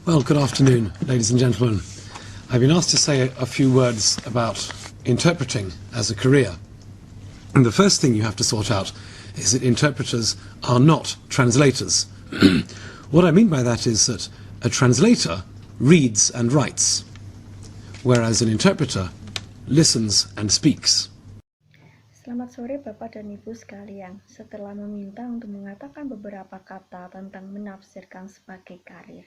Well, good afternoon, ladies and gentlemen. I've been asked to say a few words about interpreting as a career. And the first thing you have to sort out is that interpreters are not translators. What I mean by that is that a translator reads and writes, whereas an interpreter listens and speaks. Selamat sore Bapak dan Ibu sekalian. Setelah meminta untuk mengatakan beberapa kata tentang menafsirkan sebagai karir,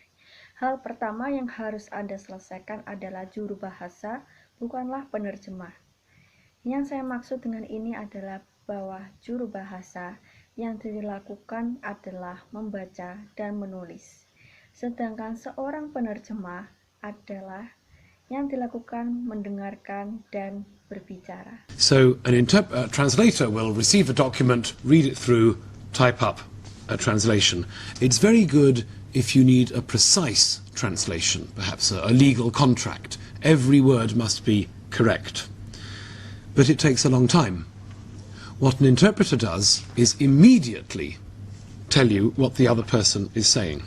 hal pertama yang harus Anda selesaikan adalah juru bahasa, bukanlah penerjemah. Yang saya maksud dengan ini adalah bahwa juru bahasa yang dilakukan adalah membaca dan menulis. Sedangkan seorang penerjemah adalah yang dilakukan mendengarkan dan berbicara. So an translator will receive a document, read it through, type up a translation. It's very good if you need a precise translation, perhaps a legal contract. Every word must be correct. But it takes a long time. What an interpreter does is immediately tell you what the other person is saying.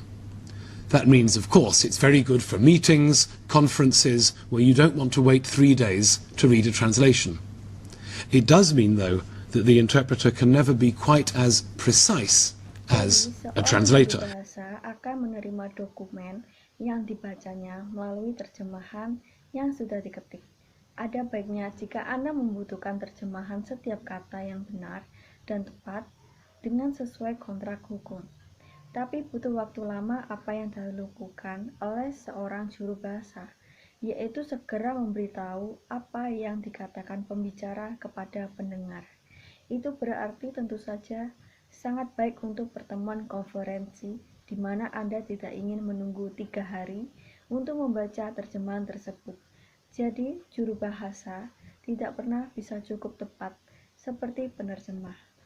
That means, of course, it's very good for meetings, conferences, where you don't want to wait 3 days to read a translation. It does mean, though, that the interpreter can never be quite as precise as a translator. Bahasa akan menerima dokumen yang dibacanya melalui terjemahan yang sudah diketik. Ada baiknya jika Anda membutuhkan terjemahan setiap kata yang benar dan tepat dengan sesuai kontrak hukum. Tapi butuh waktu lama apa yang dilakukan oleh seorang juru bahasa, yaitu segera memberitahu apa yang dikatakan pembicara kepada pendengar. Itu berarti tentu saja sangat baik untuk pertemuan konferensi di mana Anda tidak ingin menunggu 3 hari untuk membaca terjemahan tersebut. Jadi, juru bahasa tidak pernah bisa cukup tepat seperti penerjemah.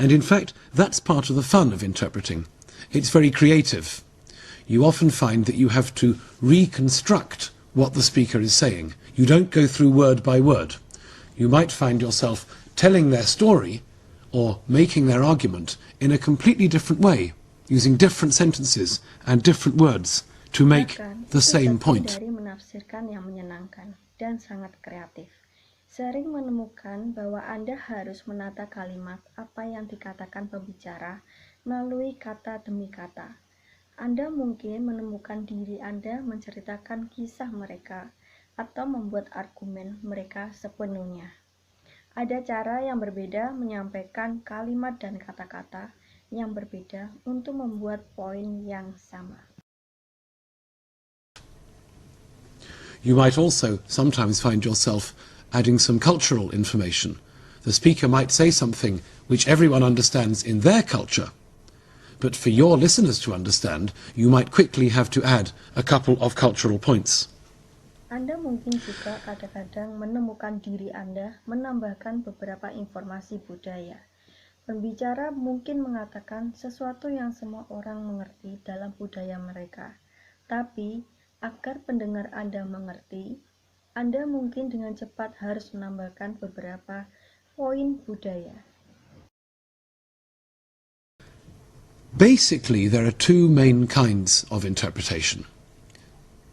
And in fact, that's part of the fun of interpreting. It's very creative. You often find that you have to reconstruct what the speaker is saying. You don't go through word by word. You might find yourself telling their story or making their argument in a completely different way, using different sentences and different words to make the same point. Dari menafsirkan yang menyenangkan dan sangat kreatif. Sering menemukan bahwa Anda harus menata kalimat apa yang dikatakan pembicara melalui kata demi kata. Anda mungkin menemukan diri Anda menceritakan kisah mereka atau membuat argumen mereka sepenuhnya. Ada cara yang berbeda menyampaikan kalimat dan kata-kata yang berbeda untuk membuat poin yang sama. You might also sometimes find yourself adding some cultural information. The speaker might say something which everyone understands in their culture, but for your listeners to understand, you might quickly have to add a couple of cultural points. Anda mungkin juga kadang-kadang menemukan diri Anda menambahkan beberapa informasi budaya. Pembicara mungkin mengatakan sesuatu yang semua orang mengerti dalam budaya mereka, tapi agar pendengar Anda mengerti, Anda mungkin dengan cepat harus menambahkan beberapa poin budaya. Basically, there are two main kinds of interpretation: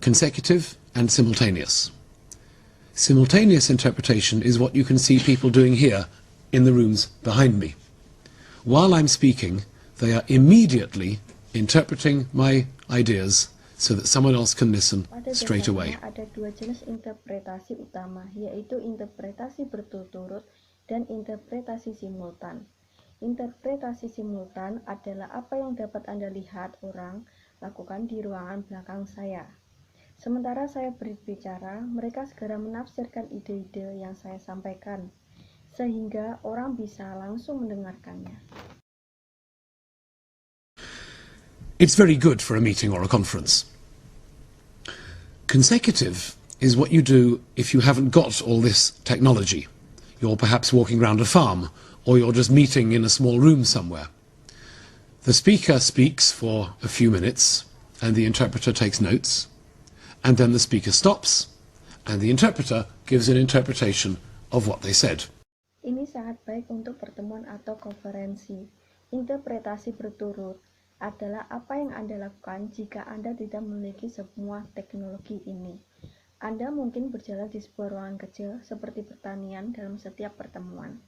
consecutive and simultaneous. Simultaneous interpretation is what you can see people doing here in the rooms behind me. While I'm speaking, they are immediately interpreting my ideas so that someone else can listen straight away. Ada 2 jenis interpretasi utama, yaitu interpretasi berturut-turut dan interpretasi simultan. Interpretasi simultan adalah apa yang dapat Anda lihat orang lakukan di ruangan belakang saya. Sementara saya berbicara, mereka segera menafsirkan ide-ide yang saya sampaikan, sehingga orang bisa langsung mendengarkannya. It's very good for a meeting or a conference. Consecutive is what you do if you haven't got all this technology. You're perhaps walking around a farm, or you're just meeting in a small room somewhere. The speaker speaks for a few minutes, and the interpreter takes notes, and then the speaker stops, and the interpreter gives an interpretation of what they said. Ini sangat baik untuk pertemuan atau konferensi. Interpretasi berturut adalah apa yang Anda lakukan jika Anda tidak memiliki semua teknologi ini. Anda mungkin berjalan di sebuah ruangan kecil seperti pertanian dalam setiap pertemuan.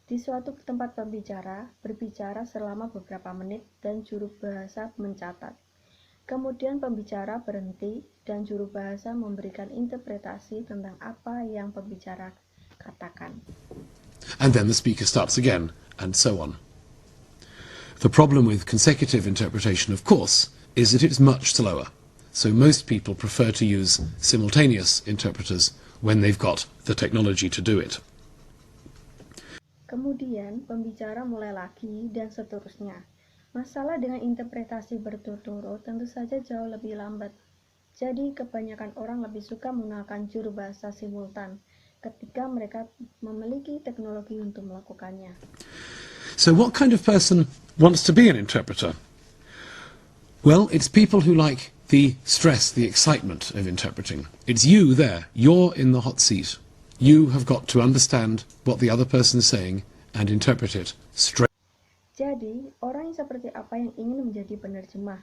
Di suatu tempat pembicara, berbicara selama beberapa menit dan juru bahasa mencatat. Kemudian pembicara berhenti dan juru bahasa memberikan interpretasi tentang apa yang pembicara katakan. And then the speaker starts again, and so on. The problem with consecutive interpretation, of course, is that it's much slower. So most people prefer to use simultaneous interpreters when they've got the technology to do it. Kemudian pembicara mulai lagi dan seterusnya. Masalah dengan interpretasi berturut-turut tentu saja jauh lebih lambat. Jadi kebanyakan orang lebih suka menggunakan juru bahasa simultan ketika mereka memiliki teknologi untuk melakukannya. So what kind of person wants to be an interpreter? Well, it's people who like the stress, the excitement of interpreting. It's you there. You're in the hot seat. You have got to understand what the other person is saying and interpret it straight. Jadi, orang yang seperti apa yang ingin menjadi penerjemah?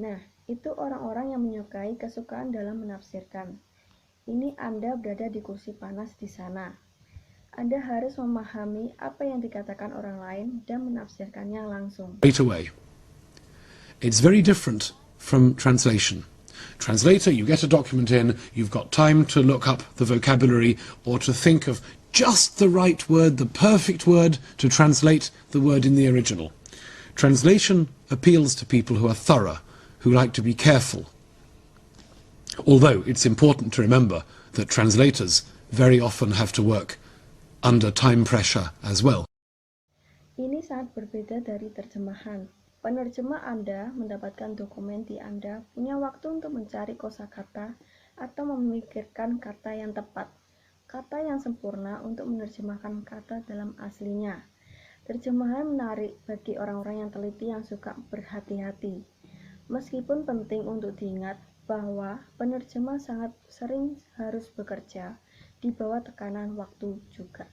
Nah, itu orang-orang yang menyukai kesukaan dalam menafsirkan. Ini Anda berada di kursi panas di sana. Anda harus memahami apa yang dikatakan orang lain dan menafsirkannya langsung. Straight away. It's very different from translation. Translator, you get a document in, you've got time to look up the vocabulary or to think of just the right word, the perfect word to translate the word in the original. Translation appeals to people who are thorough, who like to be careful. Although it's important to remember that translators very often have to work under time pressure as well. Ini sangat berbeda dari terjemahan. Penerjemah Anda mendapatkan dokumen di Anda punya waktu untuk mencari kosakata atau memikirkan kata yang tepat, kata yang sempurna untuk menerjemahkan kata dalam aslinya. Terjemahan menarik bagi orang-orang yang teliti yang suka berhati-hati. Meskipun penting untuk diingat bahwa penerjemah sangat sering harus bekerja di bawah tekanan waktu juga.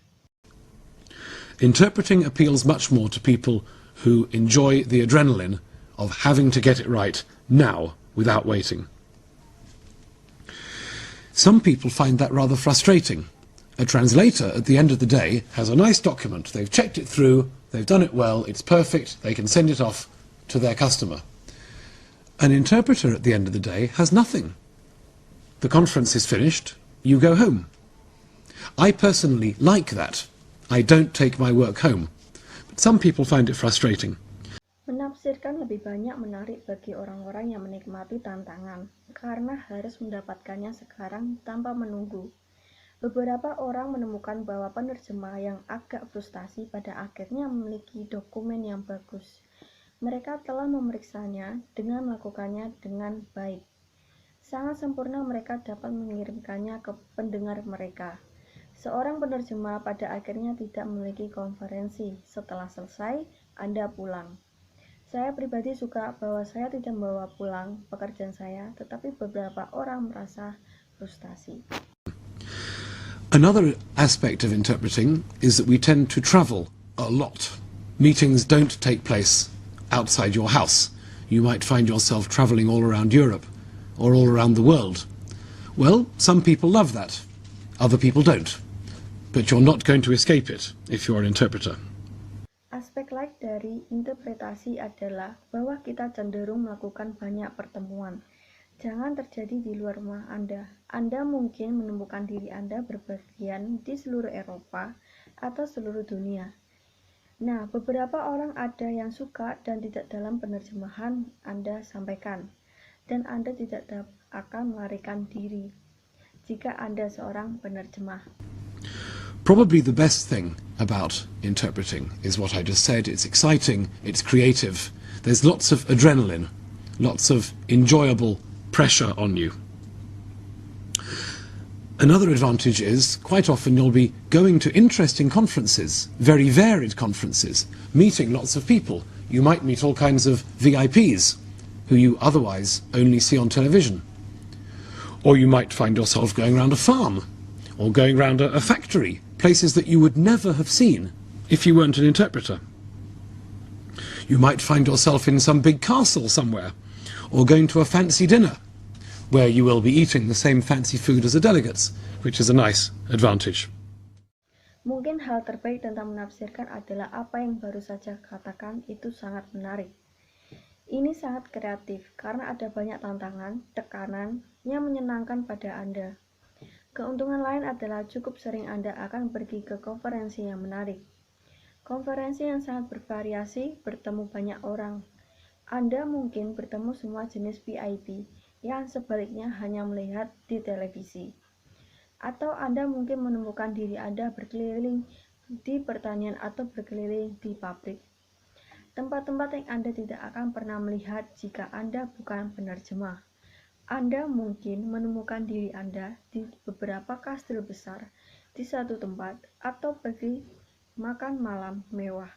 Interpreting appeals much more to people who enjoy the adrenaline of having to get it right now without waiting. Some people find that rather frustrating. A translator, at the end of the day, has a nice document. They've checked it through, they've done it well, it's perfect, they can send it off to their customer. An interpreter, at the end of the day, has nothing. The conference is finished, you go home. I personally like that. I don't take my work home. But some people find it frustrating. Menafsirkan lebih banyak menarik bagi orang-orang yang menikmati tantangan, karena harus mendapatkannya sekarang tanpa menunggu. Beberapa orang menemukan bahwa penerjemah yang agak frustasi pada akhirnya memiliki dokumen yang bagus. Mereka telah memeriksanya dengan melakukannya dengan baik. Sangat sempurna mereka dapat mengirimkannya ke pendengar mereka. Seorang penerjemah pada akhirnya tidak memiliki konferensi. Setelah selesai, Anda pulang. Saya pribadi suka bahwa saya tidak membawa pulang pekerjaan saya, tetapi beberapa orang merasa frustasi. Another aspect of interpreting is that we tend to travel a lot. Meetings don't take place outside your house. You might find yourself traveling all around Europe or all around the world. Well, some people love that. Other people don't. But you're not going to escape it if you're an interpreter. Aspek lain dari interpretasi adalah bahwa kita cenderung melakukan banyak pertemuan. Jangan terjadi di luar rumah Anda. Anda mungkin menemukan diri Anda berpergian di seluruh Eropa atau seluruh dunia. Nah, beberapa orang ada yang suka dan tidak dalam penerjemahan Anda sampaikan. Dan Anda tidak akan melarikan diri jika Anda seorang penerjemah. Probably the best thing about interpreting is what I just said. It's exciting, it's creative. There's lots of adrenaline, lots of enjoyable pressure on you. Another advantage is, quite often you'll be going to interesting conferences, very varied conferences, meeting lots of people. You might meet all kinds of VIPs who you otherwise only see on television. Or you might find yourself going around a farm, or going around a factory, places that you would never have seen if you weren't an interpreter. You might find yourself in some big castle somewhere, or going to a fancy dinner, where you will be eating the same fancy food as the delegates, which is a nice advantage. Mungkin hal terbaik tentang menafsirkan adalah apa yang baru saja katakan itu sangat menarik. Ini sangat kreatif karena ada banyak tantangan, tekanan yang menyenangkan pada Anda. Keuntungan lain adalah cukup sering Anda akan pergi ke konferensi yang menarik. Konferensi yang sangat bervariasi, bertemu banyak orang. Anda mungkin bertemu semua jenis VIP yang sebaliknya hanya melihat di televisi. Atau Anda mungkin menemukan diri Anda berkeliling di pertanian atau berkeliling di pabrik. Tempat-tempat yang Anda tidak akan pernah melihat jika Anda bukan penerjemah. Anda mungkin menemukan diri Anda di beberapa kastil besar di satu tempat atau pergi makan malam mewah,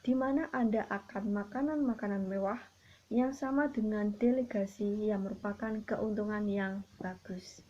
di mana Anda akan makanan-makanan mewah yang sama dengan delegasi yang merupakan keuntungan yang bagus.